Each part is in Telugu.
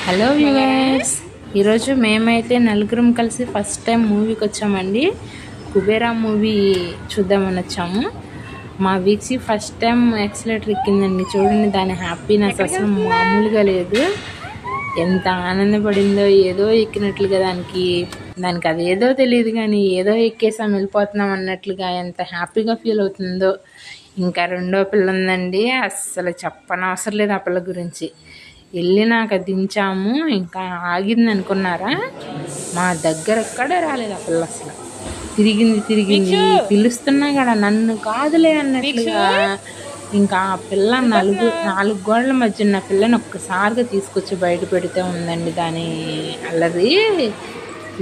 హలో వ్యూవర్స్, ఈరోజు మేమైతే నలుగురం కలిసి ఫస్ట్ టైం మూవీకి వచ్చామండి. కుబేరా మూవీ చూద్దామని వచ్చాము. మా వీక్సీ ఫస్ట్ టైం యాక్సిలేటర్ ఎక్కిందండి. చూడండి, దాని హ్యాపీనెస్ అసలు మామూలుగా లేదు. ఎంత ఆనందపడిందో, ఏదో ఎక్కినట్లుగా దానికి అదేదో తెలియదు కానీ ఏదో ఎక్కేసాం వెళ్ళిపోతున్నాం అన్నట్లుగా ఎంత హ్యాపీగా ఫీల్ అవుతుందో. ఇంకా రెండో పిల్ల ఉందండి, అస్సలు చెప్పనవసరం లేదు ఆ పిల్ల గురించి. వెళ్ళినాక దించాము, ఇంకా ఆగింది అనుకున్నారా, మా దగ్గర ఎక్కడే రాలేదు ఆ పిల్ల. అసలు తిరిగింది పిలుస్తున్నా కూడా నన్ను కాదులే అన్నట్లుగా. ఇంకా ఆ పిల్ల నాలుగు గోడల మధ్య ఉన్న పిల్లని ఒక్కసారిగా తీసుకొచ్చి బయట పెడితే ఉందండి దాని అల్లరి.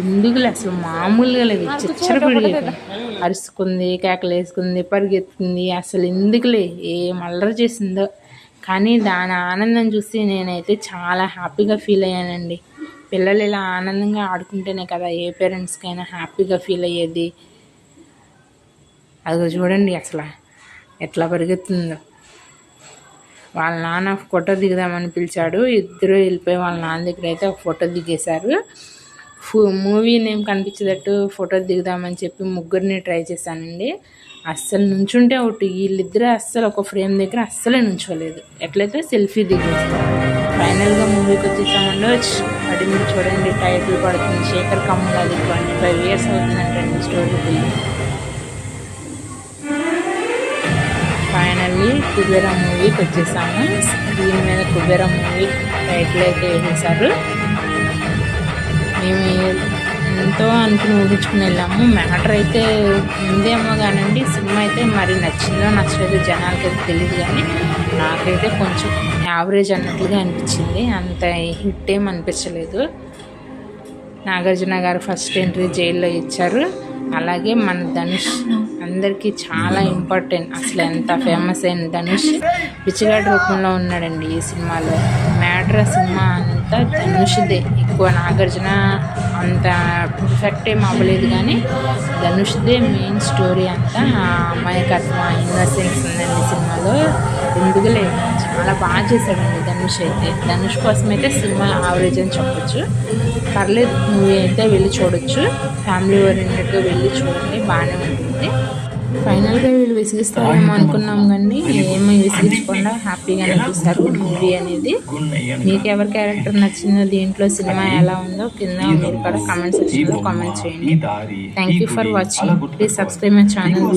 ఎందుకులే అసలు మామూలుగా లేదు, చిచ్చరపిడిగా అరుచుకుంది, కేకలేసుకుంది, పరిగెత్తుకుంది. అసలు ఎందుకులే ఏం అల్లరి చేసిందో. కానీ దాని ఆనందం చూసి నేనైతే చాలా హ్యాపీగా ఫీల్ అయ్యానండి. పిల్లలు ఇలా ఆనందంగా ఆడుకుంటేనే కదా ఏ పేరెంట్స్కైనా హ్యాపీగా ఫీల్ అయ్యేది. అది చూడండి అసలు ఎట్లా పరిగెత్తుందో. వాళ్ళ నాన్న ఫోటో దిగుదామని పిలిచాడు. ఇద్దరు వెళ్ళిపోయి వాళ్ళ నాన్న దగ్గర అయితే ఒక ఫోటో దిగేశారు. మూవీ నేమ్ కనిపించేటట్టు ఫోటో దిగుదామని చెప్పి ముగ్గురిని ట్రై చేశానండి. అస్సలు నుంచుంటే ఒకటి, వీళ్ళిద్దరే అస్సలు ఒక ఫ్రేమ్ దగ్గర అస్సలే నుంచోలేదు. ఎట్లయితే సెల్ఫీ దిగేస్తాం. ఫైనల్గా మూవీకి వచ్చేసామండి. పడింది చూడండి, టైటిల్ పడుతుంది. శేఖర్ కమ్ముల, అది 25 years అవుతుందంటండి స్టోరీ పెళ్ళి. ఫైనల్లీ కుబేరా మూవీకి వచ్చేసాము. దీని మీద కుబేరా మూవీ టైటిల్ అయితే వేసేసారు. మేము ఎంతో అనుకుని ఊహించుకుని వెళ్ళాము. మ్యాటర్ అయితే ఉందేమో కానండి, సినిమా అయితే మరి నచ్చిందో నచ్చలేదో జనాలకైతే తెలియదు. కానీ నాకైతే కొంచెం యావరేజ్ అన్నట్లుగా అనిపించింది. అంత హిట్ ఏం అనిపించలేదు. నాగార్జున గారు ఫస్ట్ ఎంట్రీ జైల్లో ఇచ్చారు. అలాగే మన ధనుష్ అందరికీ చాలా ఇంపార్టెంట్. అసలు ఎంత ఫేమస్ అయిన ధనుష్ పిచ్చిగాడి రూపంలో ఉన్నాడండి ఈ సినిమాలో. మ్యాటర్ సినిమా అంతా ధనుష్దే. ఎక్కువ నాగార్జున అంత పర్ఫెక్ట్ ఏం అవ్వలేదు కానీ ధనుష్దే మెయిన్ స్టోరీ అంతా. ఆ అమాయకత్వం, ఇన్నోసెన్స్ ఉందండి సినిమాలో. ఎందుకులే చాలా బాగా చేశాడండి ధనుష్ అయితే. ధనుష్ కోసం అయితే సినిమా యావరేజ్ అని చెప్పొచ్చు. పర్లేదు, మూవీ అయితే వెళ్ళి చూడొచ్చు. ఫ్యామిలీ ఓరియంటెడ్గా వెళ్ళి చూడండి, బాగానే ఉంటుంది. ఫైనల్గా వీళ్ళు విసిగిస్తారేమో అనుకున్నాం కానీ ఏమీ విసిగించకుండా హ్యాపీగా అనిపిస్తారు మూవీ అనేది. మీకు ఎవరి క్యారెక్టర్ నచ్చిందో, దీంట్లో సినిమా ఎలా ఉందో కింద మీరు కూడా కామెంట్ సెక్షన్లో కామెంట్ చేయండి. Thank you for watching. Please subscribe my channel.